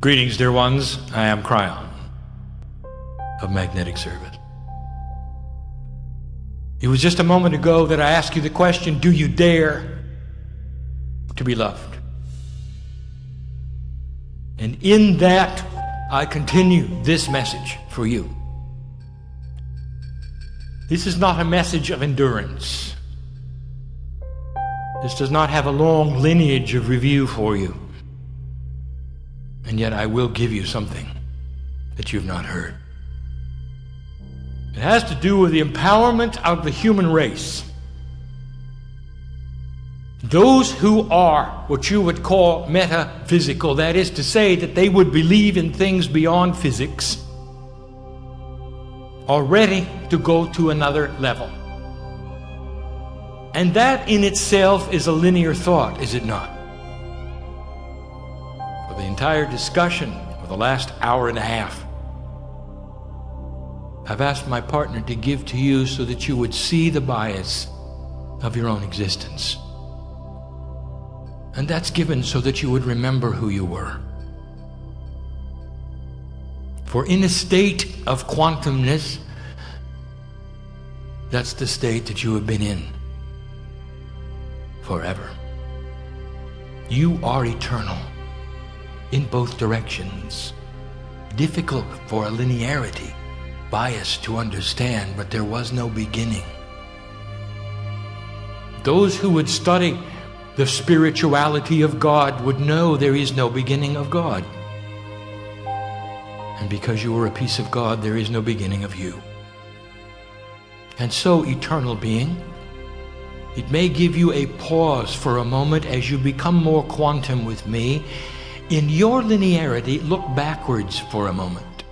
Greetings, dear ones. I am Kryon of Magnetic Service. It was just a moment ago that I asked you the question, do you dare to be loved? And in that, I continue this message for you. This is not a message of endurance. This does not have a long lineage of review for you. And yet I will give you something that you've not heard. It has to do with the empowerment of the human race. Those who are what you would call metaphysical, that is to say that they would believe in things beyond physics, are ready to go to another level. And that in itself is a linear thought, is it not? For the entire discussion of the last hour and a half, I've asked my partner to give to you so that you would see the bias of your own existence. And that's given so that you would remember who you were. For in a state of quantumness, that's the state that you have been in forever. You are eternal in both directions. Difficult for a linearity bias to understand, but there was no beginning. Those who would study the spirituality of God would know there is no beginning of God. And because you are a piece of God, there is no beginning of you. And so, eternal being, it may give you a pause for a moment as you become more quantum with me. In your linearity, look backwards for a moment.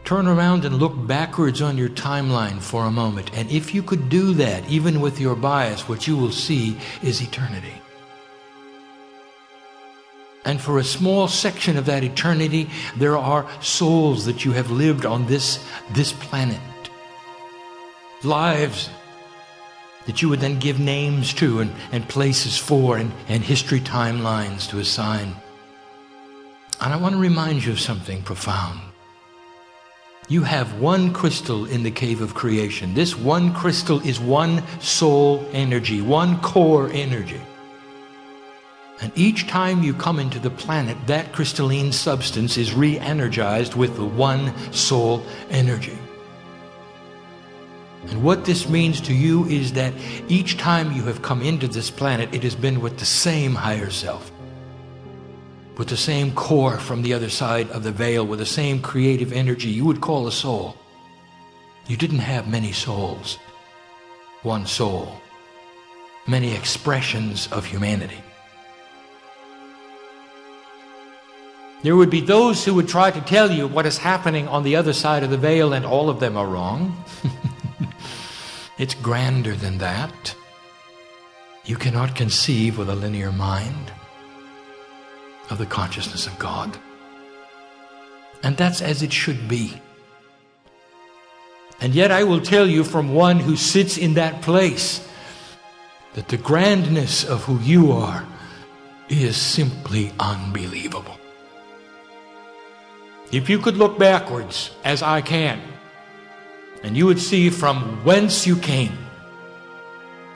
Turn around and look backwards on your timeline for a moment. And if you could do that, even with your bias, what you will see is eternity. And for a small section of that eternity, there are souls that you have lived on this planet. Lives that you would then give names to and places for and history timelines to assign. And I want to remind you of something profound. You have one crystal in the cave of creation. This one crystal is one soul energy, one core energy. And each time you come into the planet, that crystalline substance is re-energized with the one soul energy. And what this means to you is that each time you have come into this planet, it has been with the same higher self, with the same core from the other side of the veil, with the same creative energy you would call a soul. You didn't have many souls, one soul, many expressions of humanity. There would be those who would try to tell you what is happening on the other side of the veil, and all of them are wrong. It's grander than that. You cannot conceive with a linear mind of the consciousness of God. And that's as it should be. And yet I will tell you from one who sits in that place that the grandness of who you are is simply unbelievable. If you could look backwards, as I can, and you would see from whence you came.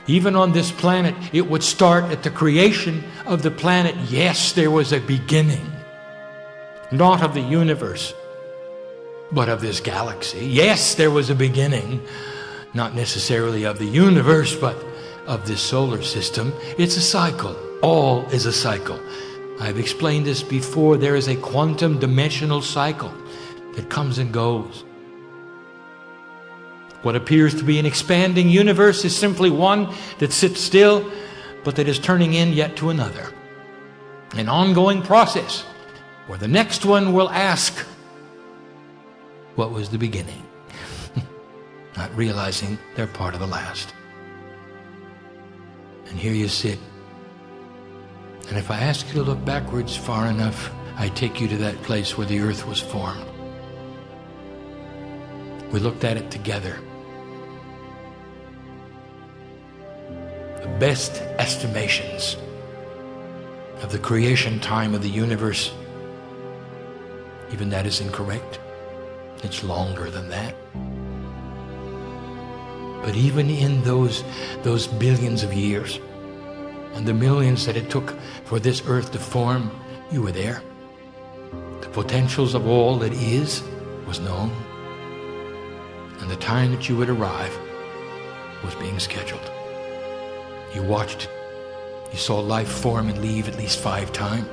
Even on this planet, it would start at the creation of the planet. Yes, there was a beginning, not of the universe, but of this galaxy. Yes, there was a beginning, not necessarily of the universe, but of this solar system. It's a cycle. All is a cycle. I've explained this before. There is a quantum dimensional cycle that comes and goes. What appears to be an expanding universe is simply one that sits still, but that is turning in yet to another. An ongoing process where the next one will ask, what was the beginning? Not realizing they're part of the last. And here you sit. And if I ask you to look backwards far enough, I take you to that place where the earth was formed. We looked at it together. The best estimations of the creation time of the universe Even that is incorrect. It's longer than that. But even in those billions of years, and the millions that it took for this earth to form, you were there. The potentials of all that is was known. And the time that you would arrive was being scheduled. You watched it. You saw life form and leave at least 5 times.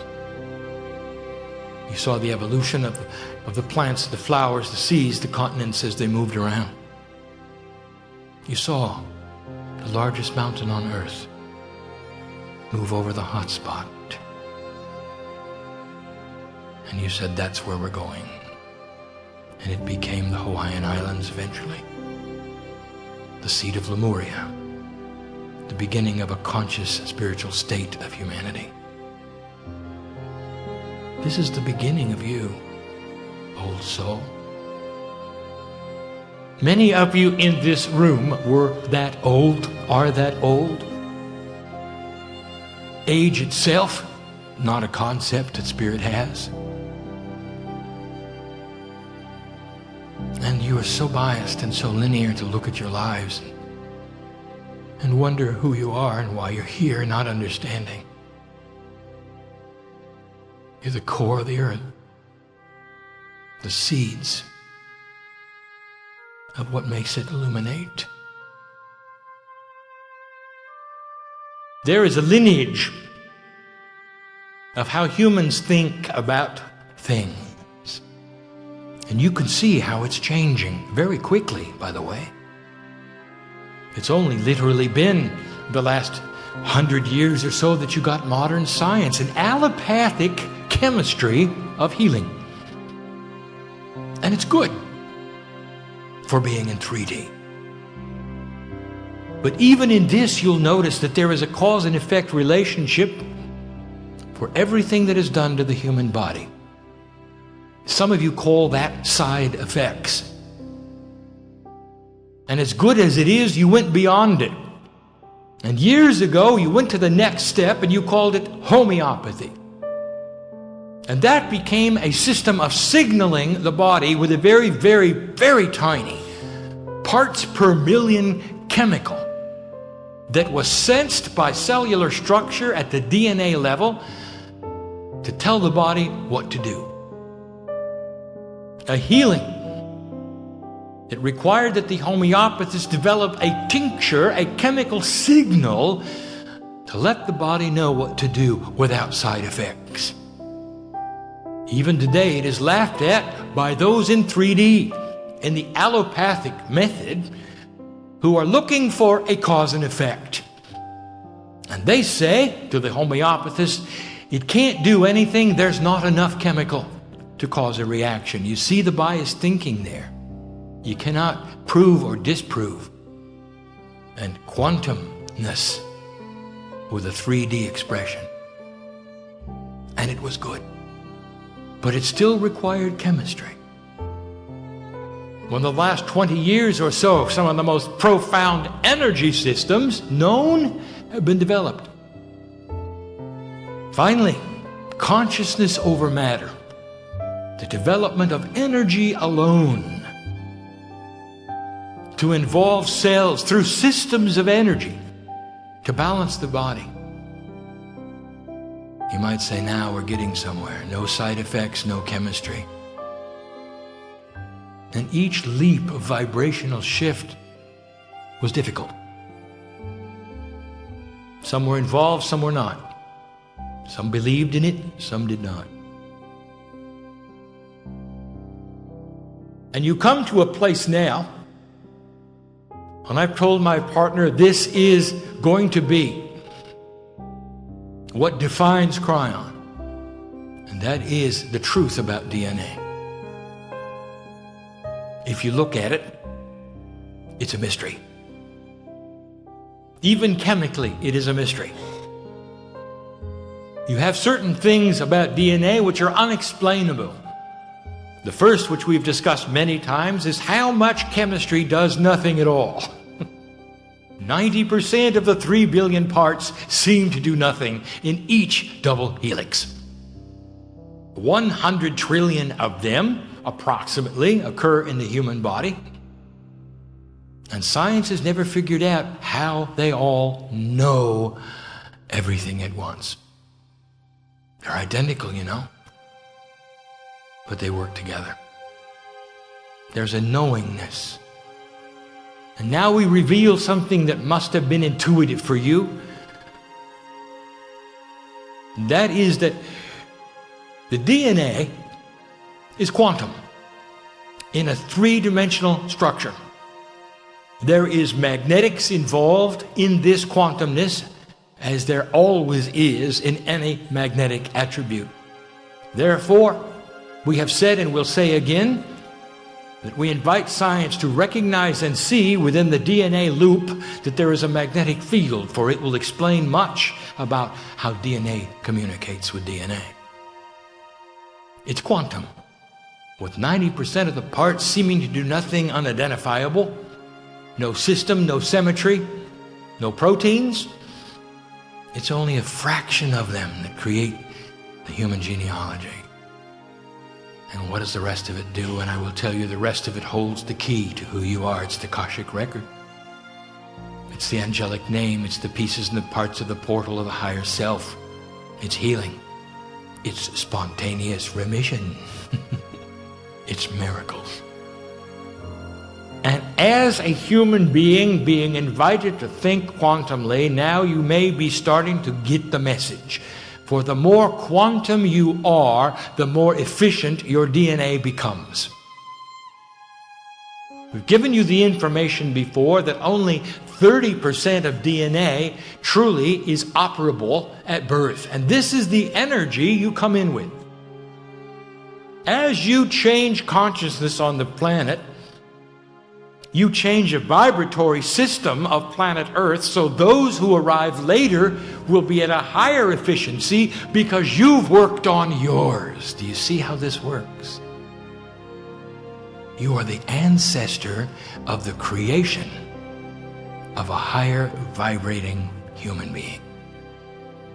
You saw the evolution of the plants, the flowers, the seas, the continents as they moved around. You saw the largest mountain on earth move over the hot spot. And you said, that's where we're going. And it became the Hawaiian Islands eventually. The seat of Lemuria. The beginning of a conscious spiritual state of humanity. This is the beginning of you, old soul. Many of you in this room were that old, are that old. Age itself, not a concept that Spirit has. And you are so biased and so linear to look at your lives and wonder who you are and why you're here, not understanding. You're the core of the earth, the seeds of what makes it illuminate. There is a lineage of how humans think about things. And you can see how it's changing very quickly, by the way. It's only literally been the last 100 years or so that you got modern science and allopathic chemistry of healing. And it's good for being in 3D. But even in this, you'll notice that there is a cause and effect relationship for everything that is done to the human body. Some of you call that side effects. And as good as it is, you went beyond it. And years ago, you went to the next step and you called it homeopathy. And that became a system of signaling the body with a very, very, very tiny parts per million chemical that was sensed by cellular structure at the DNA level to tell the body what to do. A healing. It required that the homeopathists develop a tincture, a chemical signal to let the body know what to do without side effects. Even today, it is laughed at by those in 3D, in the allopathic method, who are looking for a cause and effect. And they say to the homeopathist, it can't do anything, there's not enough chemical to cause a reaction. You see the biased thinking there. You cannot prove or disprove. And quantumness with a 3D expression. And it was good. But it still required chemistry. When the last 20 years or so, some of the most profound energy systems known have been developed. Finally, consciousness over matter. The development of energy alone. To involve cells through systems of energy to balance the body. You might say, now we're getting somewhere. No side effects, no chemistry. And each leap of vibrational shift was difficult. Some were involved, some were not. Some believed in it, some did not. And you come to a place now, and I've told my partner this is going to be what defines Kryon. And that is the truth about DNA. If you look at it, it's a mystery. Even chemically, it is a mystery. You have certain things about DNA which are unexplainable. The first, which we've discussed many times, is how much chemistry does nothing at all. 90% of the 3 billion parts seem to do nothing in each double helix. 100 trillion of them, approximately, occur in the human body. And science has never figured out how they all know everything at once. They're identical, you know, but they work together. There's a knowingness. And now we reveal something that must have been intuitive for you. That is that the DNA is quantum in a three-dimensional structure. There is magnetics involved in this quantumness, as there always is in any magnetic attribute. Therefore, we have said and will say again that we invite science to recognize and see within the DNA loop that there is a magnetic field, for it will explain much about how DNA communicates with DNA. It's quantum, with 90% of the parts seeming to do nothing unidentifiable. No system, no symmetry, no proteins. It's only a fraction of them that create the human genealogy. And what does the rest of it do? And I will tell you, the rest of it holds the key to who you are. It's the Akashic record. It's the angelic name. It's the pieces and the parts of the portal of the higher self. It's healing. It's spontaneous remission. It's miracles. And as a human being being invited to think quantumly, now you may be starting to get the message. For the more quantum you are, the more efficient your DNA becomes. We've given you the information before that only 30% of DNA truly is operable at birth. And this is the energy you come in with. As you change consciousness on the planet, you change a vibratory system of planet Earth, so those who arrive later will be at a higher efficiency because you've worked on yours. Do you see how this works? You are the ancestor of the creation of a higher vibrating human being.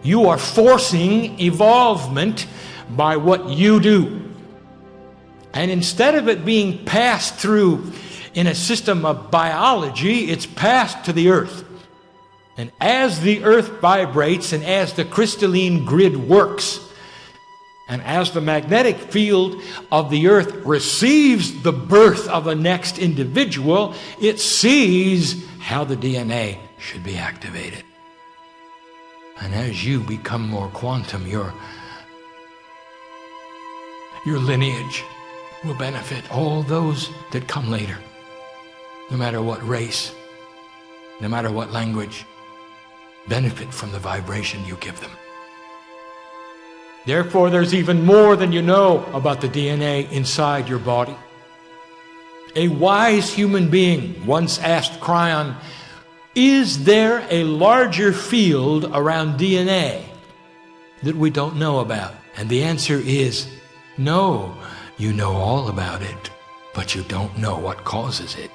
You are forcing evolvement by what you do. And instead of it being passed through in a system of biology, it's passed to the earth. And as the earth vibrates and as the crystalline grid works, and as the magnetic field of the earth receives the birth of a next individual, it sees how the DNA should be activated. And as you become more quantum, your lineage will benefit all those that come later. No matter what race, no matter what language, benefit from the vibration you give them. Therefore, there's even more than you know about the DNA inside your body. A wise human being once asked Kryon, is there a larger field around DNA that we don't know about? And the answer is no. You know all about it, but you don't know what causes it.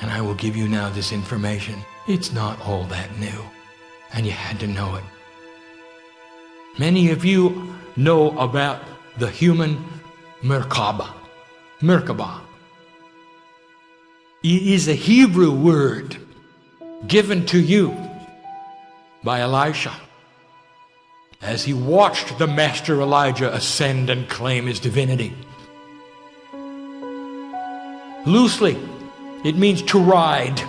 And I will give you now this information. It's not all that new, and you had to know it. Many of you know about the human Merkaba. Merkaba. It is a Hebrew word given to you by Elisha as he watched the master Elijah ascend and claim his divinity. Loosely, it means to ride.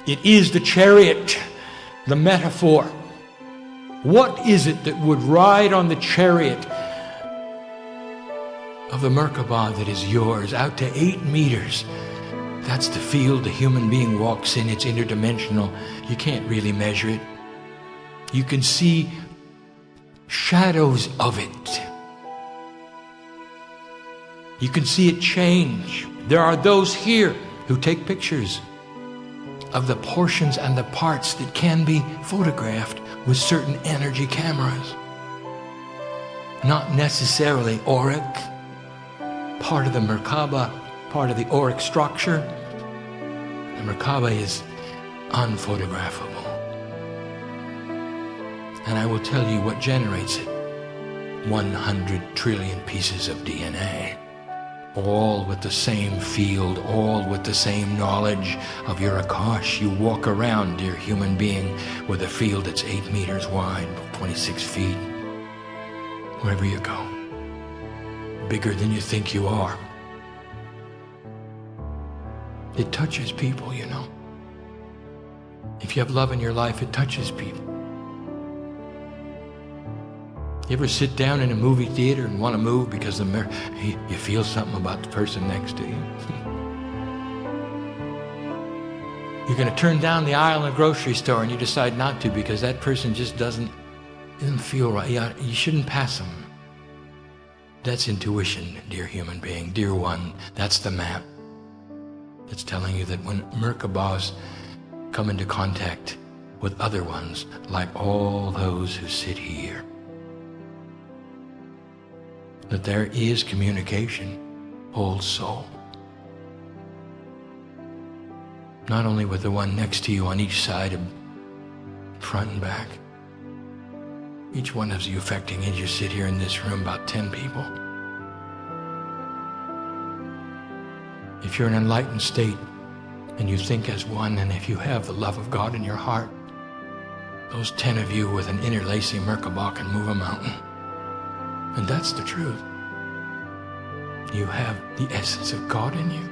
It is the chariot, the metaphor. What is it that would ride on the chariot of the Merkaba that is yours, out to 8 meters? That's the field the human being walks in. It's interdimensional. You can't really measure it. You can see shadows of it. You can see it change. There are those here who take pictures of the portions and the parts that can be photographed with certain energy cameras. Not necessarily auric, part of the Merkaba, part of the auric structure. The Merkaba is unphotographable. And I will tell you what generates it. 100 trillion pieces of DNA. All with the same field, all with the same knowledge of your Akash. You walk around, dear human being, with a field that's 8 meters wide, 26 feet. Wherever you go. Bigger than you think you are. It touches people, you know. If you have love in your life, it touches people. You ever sit down in a movie theater and want to move because you feel something about the person next to you? You're going to turn down the aisle in a grocery store and you decide not to because that person just doesn't feel right. You shouldn't pass them. That's intuition, dear human being, dear one. That's the map. It's telling you that when Merkabas come into contact with other ones, like all those who sit here, that there is communication, old soul. Not only with the one next to you on each side, front and back. Each one of you affecting as you sit here in this room, about 10 people. If you're in an enlightened state and you think as one, and if you have the love of God in your heart, those 10 of you with an interlacing Merkaba can move a mountain. And that's the truth. You have the essence of God in you.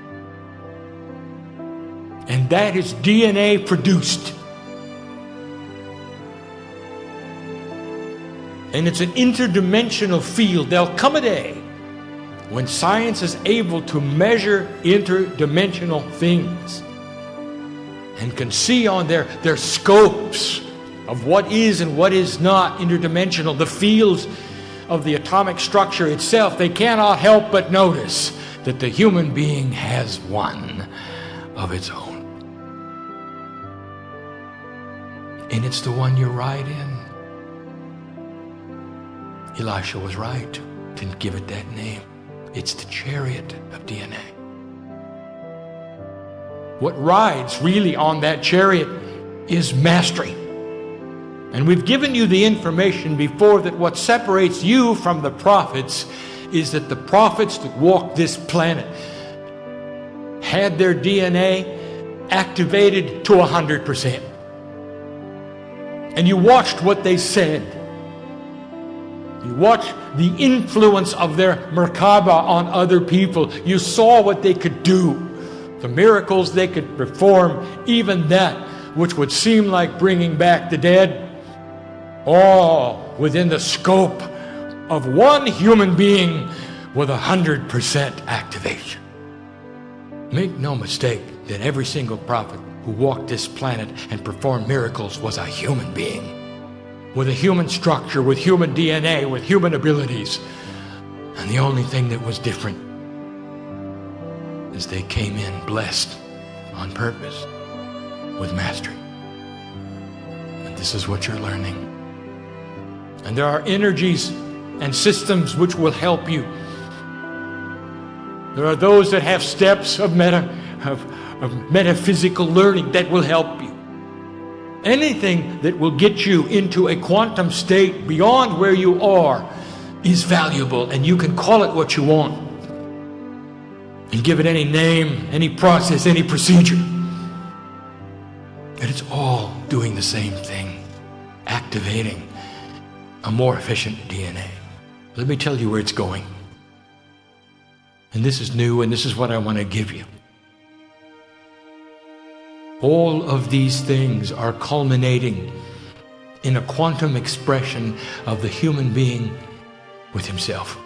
And that is DNA produced. And it's an interdimensional field. There'll come a day when science is able to measure interdimensional things and can see on their scopes of what is and what is not interdimensional, the fields of the atomic structure itself. They cannot help but notice that the human being has one of its own. And it's the one you ride in. Elisha was right to give it that name. It's the chariot of DNA. What rides really on that chariot is mastery. And we've given you the information before that what separates you from the prophets is that the prophets that walked this planet had their DNA activated to 100%. And you watched what they said. You watched the influence of their Merkaba on other people. You saw what they could do, the miracles they could perform, even that which would seem like bringing back the dead, all within the scope of one human being with 100% activation. Make no mistake that every single prophet who walked this planet and performed miracles was a human being, with a human structure, with human DNA, with human abilities. And the only thing that was different is they came in blessed on purpose with mastery. And this is what you're learning. And there are energies and systems which will help you. There are those that have steps of metaphysical learning that will help you. Anything that will get you into a quantum state beyond where you are is valuable, and you can call it what you want and give it any name, any process, any procedure. And it's all doing the same thing, activating a more efficient DNA. Let me tell you where it's going. And this is new, and this is what I want to give you. All of these things are culminating in a quantum expression of the human being with himself.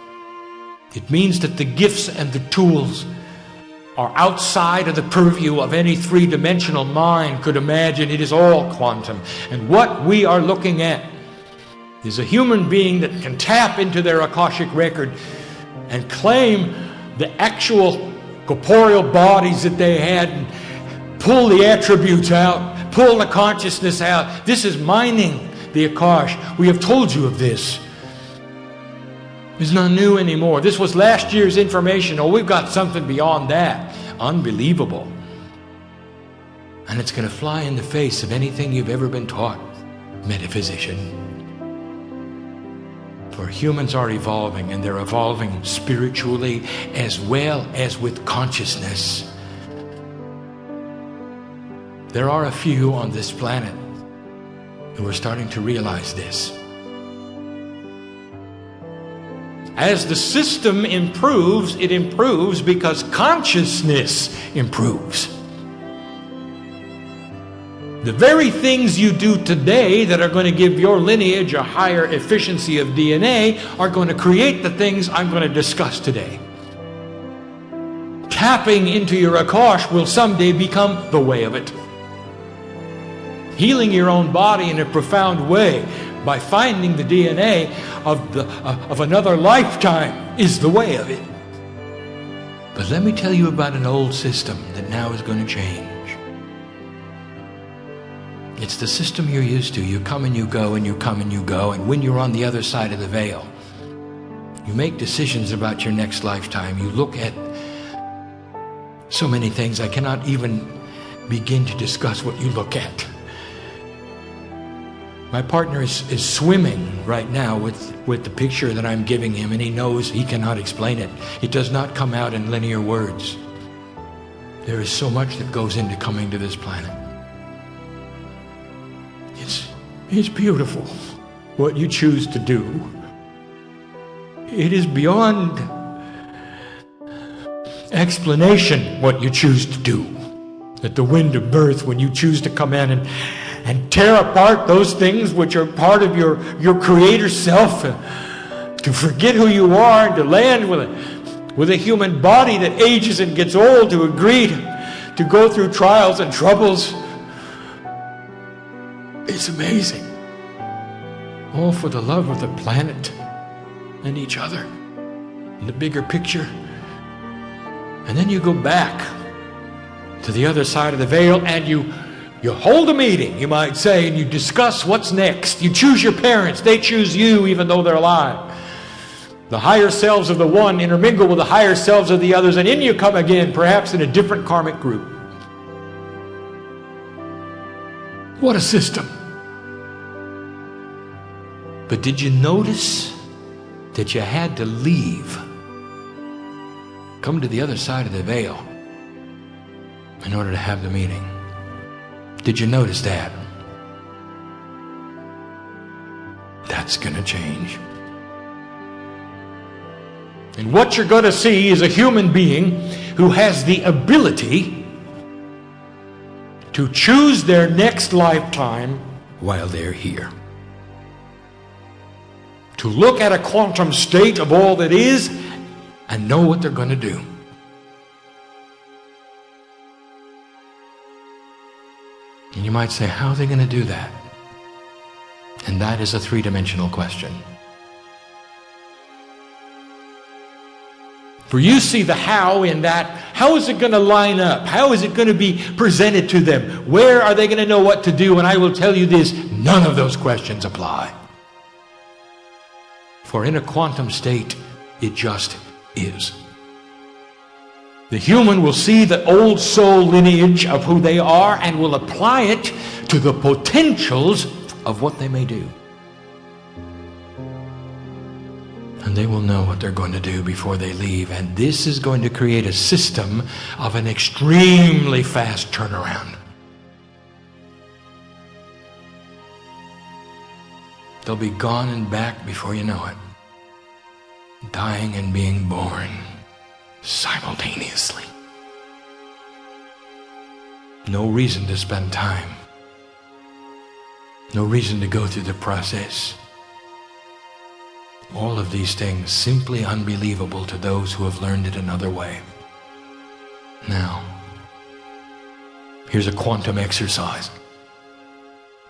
It means that the gifts and the tools are outside of the purview of any three-dimensional mind could imagine. It is all quantum. And what we are looking at is a human being that can tap into their Akashic record and claim the actual corporeal bodies that they had, and pull the attributes out, pull the consciousness out. This is mining the Akash. We have told you of this. It's not new anymore. This was last year's information. Oh, we've got something beyond that. Unbelievable. And it's going to fly in the face of anything you've ever been taught, metaphysician. For humans are evolving, and they're evolving spiritually as well as with consciousness. There are a few on this planet who are starting to realize this. As the system improves, it improves because consciousness improves. The very things you do today that are going to give your lineage a higher efficiency of DNA are going to create the things I'm going to discuss today. Tapping into your Akash will someday become the way of it. Healing your own body in a profound way by finding the DNA of another lifetime is the way of it. But let me tell you about an old system that now is going to change. It's the system you're used to. You come and you go, and you come and you go, and when you're on the other side of the veil, you make decisions about your next lifetime. You look at so many things. I cannot even begin to discuss what you look at. My partner is swimming right now with the picture that I'm giving him, and he knows he cannot explain it. It does not come out in linear words. There is so much that goes into coming to this planet. It's beautiful what you choose to do. It is beyond explanation what you choose to do. At the wind of birth, when you choose to come in and tear apart those things which are part of your creator self, to forget who you are and to land with a human body that ages and gets old, to agree to go through trials and troubles. It's amazing. All for the love of the planet and each other and the bigger picture. And then you go back to the other side of the veil and you hold a meeting, you might say, and you discuss what's next. You choose your parents. They choose you even though they're alive. The higher selves of the one intermingle with the higher selves of the others, and in you come again, perhaps in a different karmic group. What a system. But did you notice that you had to leave, come to the other side of the veil in order to have the meeting? Did you notice that? That's going to change. And what you're going to see is a human being who has the ability to choose their next lifetime while they're here. To look at a quantum state of all that is and know what they're going to do. And you might say, how are they going to do that? And that is a three-dimensional question. For you see the how in that. How is it going to line up? How is it going to be presented to them? Where are they going to know what to do? And I will tell you this, none of those questions apply. For in a quantum state, it just is. The human will see the old soul lineage of who they are and will apply it to the potentials of what they may do. And they will know what they're going to do before they leave. And this is going to create a system of an extremely fast turnaround. They'll be gone and back before you know it. Dying and being born simultaneously. No reason to spend time. No reason to go through the process. All of these things simply unbelievable to those who have learned it another way. Now, here's a quantum exercise.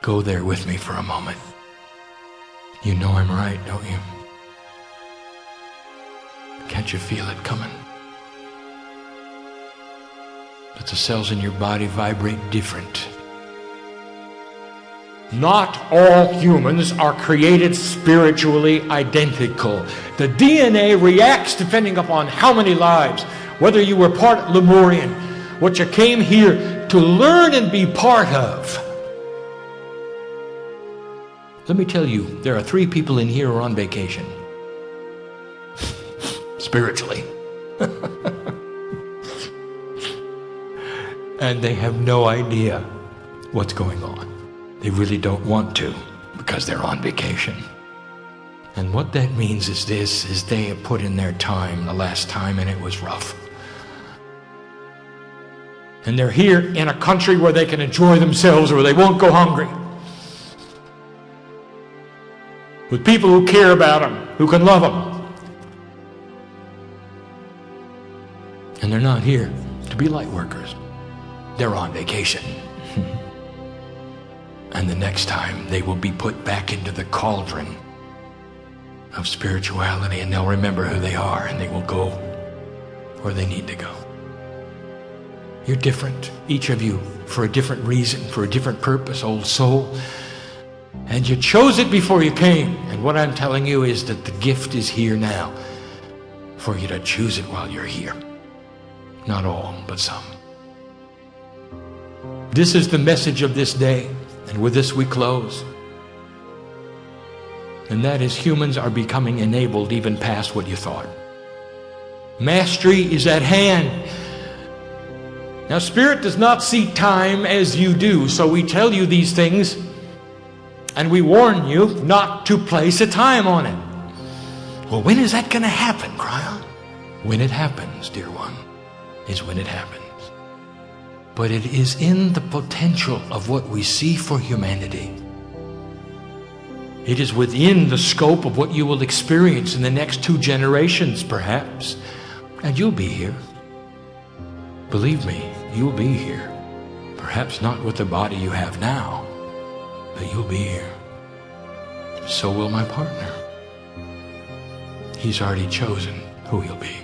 Go there with me for a moment. You know I'm right, don't you? Can't you feel it coming? But the cells in your body vibrate different. Not all humans are created spiritually identical. The DNA reacts depending upon how many lives, whether you were part Lemurian, what you came here to learn and be part of. Let me tell you, there are 3 people in here who are on vacation. Spiritually. And they have no idea what's going on. They really don't want to because they're on vacation. And what that means is this, is they have put in their time the last time and it was rough. And they're here in a country where they can enjoy themselves, where they won't go hungry. With people who care about them, who can love them. And they're not here to be light workers. They're on vacation. And the next time they will be put back into the cauldron of spirituality, and they'll remember who they are, and they will go where they need to go. You're different, each of you, for a different reason, for a different purpose, old soul. And you chose it before you came. And what I'm telling you is that the gift is here now for you to choose it while you're here. Not all, but some. This is the message of this day, and with this we close. And that is, humans are becoming enabled even past what you thought. Mastery is at hand. Now, Spirit does not see time as you do, so we tell you these things, and we warn you not to place a time on it. Well, when is that going to happen, Kryon? When it happens, dear one, is when it happens. But it is in the potential of what we see for humanity. It is within the scope of what you will experience in the next 2 generations, perhaps. And you'll be here. Believe me, you'll be here. Perhaps not with the body you have now, but you'll be here. So will my partner. He's already chosen who he'll be,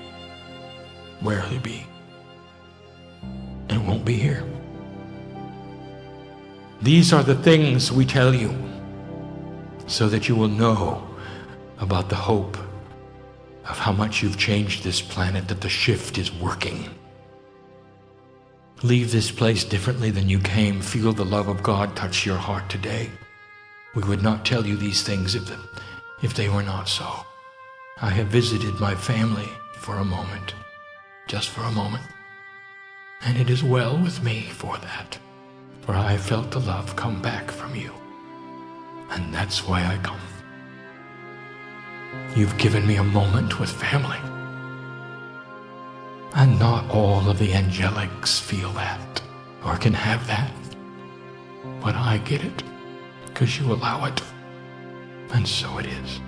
where he'll be, and won't be here. These are the things we tell you so that you will know about the hope of how much you've changed this planet, that the shift is working. Leave this place differently than you came. Feel the love of God touch your heart today. We would not tell you these things if they were not so. I have visited my family for a moment, just for a moment. And it is well with me for that, for I have felt the love come back from you. And that's why I come. You've given me a moment with family. And not all of the angelics feel that, or can have that. But I get it, because you allow it. And so it is.